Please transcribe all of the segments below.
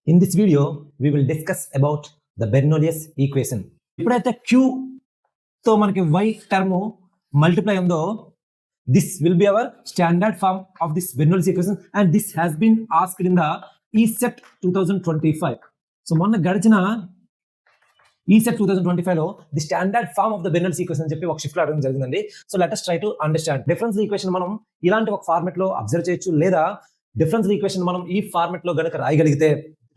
In this video, we will discuss about the Bernoulli's equation. ఎప్పుడైతే Q తో మనకి y term multiply ఉందో, this will be our standard form of this Bernoulli's equation and this has been asked in the ESET 2025. So మొన్న గడిచిన ESET 2025 లో the standard form of the Bernoulli's equation అని చెప్పి ఒక shift లో అడగడం జరిగిందండి. So let us try to understand. Difference equation మనం ఇలాంటి ఒక ఫార్మాట్ లో అబ్జర్వ్ చేయొచ్చు, లేదా డిఫరెన్స్ ఈక్వేషన్ మనం ఈ ఫార్మాట్ లో గనక రాయగలిగితే,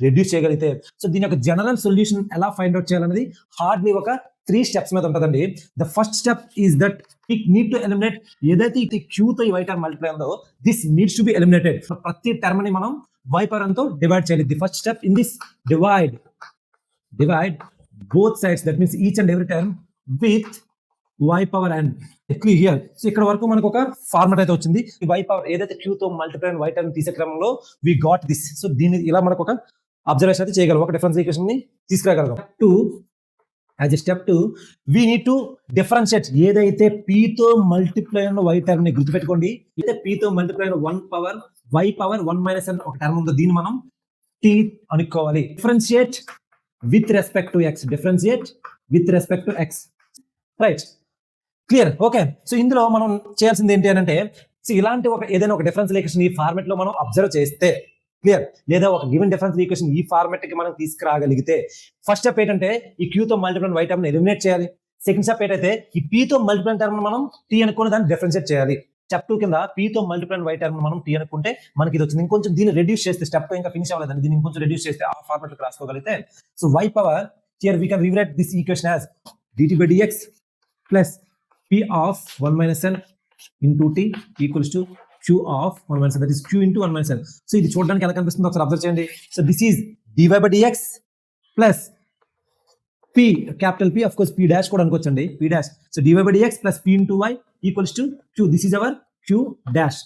రెడ్యూస్ చేయగలిగితే, సో దీని యొక్క జనరల్ సొల్యూషన్ ఎలా ఫైండ్ అవుట్ చేయాలనేది హార్డ్లీ ఒక 3 స్టెప్స్ మీద ఉంటుందండి. The first step is that we need to eliminate ఏదైతే ఈ Q తో ఈ y టర్మ్ మల్టిప్లై ఉందో, this needs to be eliminated. ప్రతి టర్మ్ ని మనం y పవర్ తో డివైడ్ చేయాలి. The first step in this divide both sides, that means each and every term with y power n. Clear here. So ఇక్కడ వరకు మనకు ఒక ఫార్మాట్ అయితే వచ్చింది. ఈ y పవర్ ఏదైతే Q తో మల్టిప్లై y టర్మ్ తీసే క్రమంలో we got this. సో దీన్ని ఇలా మనకు ఒక అబ్జర్వేషన్ అయితే చేయగలం, ఒక డిఫరెన్స్ ఈక్వేషన్ ని తీసుకురాగలం. As a step 2 we need to differentiate ఏదైతే p తో మల్టిప్లై అయిన y టర్మ్ ని గుర్తుపెట్టుకోండి. అయితే p తో మల్టిప్లై అయిన 1 power y power 1 minus n ఒక టర్మ్ ఉందో, దీన్ని మనం t అనుకోవాలి. Differentiate with respect to x, differentiate with respect to x, right? Clear, okay. So ఇందులో మనం చేయాల్సింది ఏంటి అని అంటే, సో ఇలాంటి ఒక ఏదైనా ఒక డిఫరెన్స్ ఈక్వేషన్ ఈ ఫార్మాట్ లో మనం అబ్జర్వ్ చేస్తే, క్లియర్, లేదా ఒక గివెన్ డిఫరెన్స్ ఈక్వేషన్ ఈ ఫార్మాట్ కి మనం తీసుకురాగలిగితే, ఫస్ట్ స్టెప్ ఏంటంటే ఈ Q తో మల్టిప్లై y టర్మ్ ని ఎలిమినేట్ చేయాలి. సెకండ్ స్టెప్ ఏంటైతే ఈ P తో మల్టిప్లై టర్మ్ మనం T అనుకుని దాన్ని డిఫరెన్షియేట్ చేయాలి. స్టెప్ 2 కింద P తో మల్టిప్లై y టర్మ్ మనం T అనుకుంటే మనకి ఇది వచ్చింది. ఇంకొంచెం దీన్ని రెడ్యూస్ చేస్తే, స్టెప్ 2 ఇంకా ఫినిష్ అవ్వలేదండి, దీన్ని ఇంకొంచెం రెడ్యూస్ చేస్తే ఆ ఫార్మాట్ లో రాసుకోగలిగితే, so y power here we can rewrite this equation as dt by dx plus p of 1 minus n into t equals to q of 1 minus n, that is q into 1 minus n. So ఇది చూడడానికి ఎలా కనిపిస్తుందో ఒకసారి observe చేయండి. So this is dy by dx plus p, capital P, of course p dash కూడా అనుకోవచ్చండి, p dash. So dy by dx plus p into y equals to q. This is our q dash.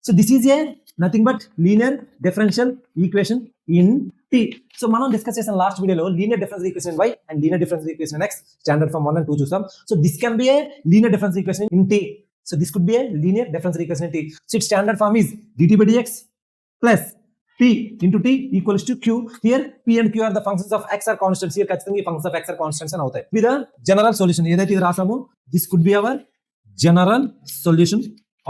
So this is a nothing but linear differential equation in t. So మనం discuss చేసిన last వీడియోలో linear difference equation in y and linear difference equation in x, standard form 1 and 2 చూసాం. So this can be a linear difference equation in t. So this could be a linear difference equation in t. So its standard form is dt by dx plus p into t equals to q. Here p and q are the functions of x are constants. Here ఖచ్చితంగా ఈ functions of x are constants అని అవుతాయి. with a general solution ఏదైతే ఇది రాసామో, this could be our general solution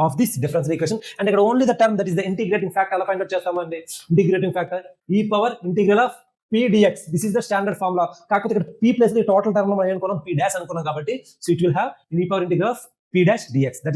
of this differential equation. And ఇక్కడ only the term that is the integrating factor అలా find out చేస్తామండి. integrating factor e power integral of p dx. this is the standard formula. కాకపోతే ఇక్కడ p plus the total term లో మనం అనుకున్నాం p dash అనుకున్నాం కాబట్టి, so it will have e power integral of p dash dx. that is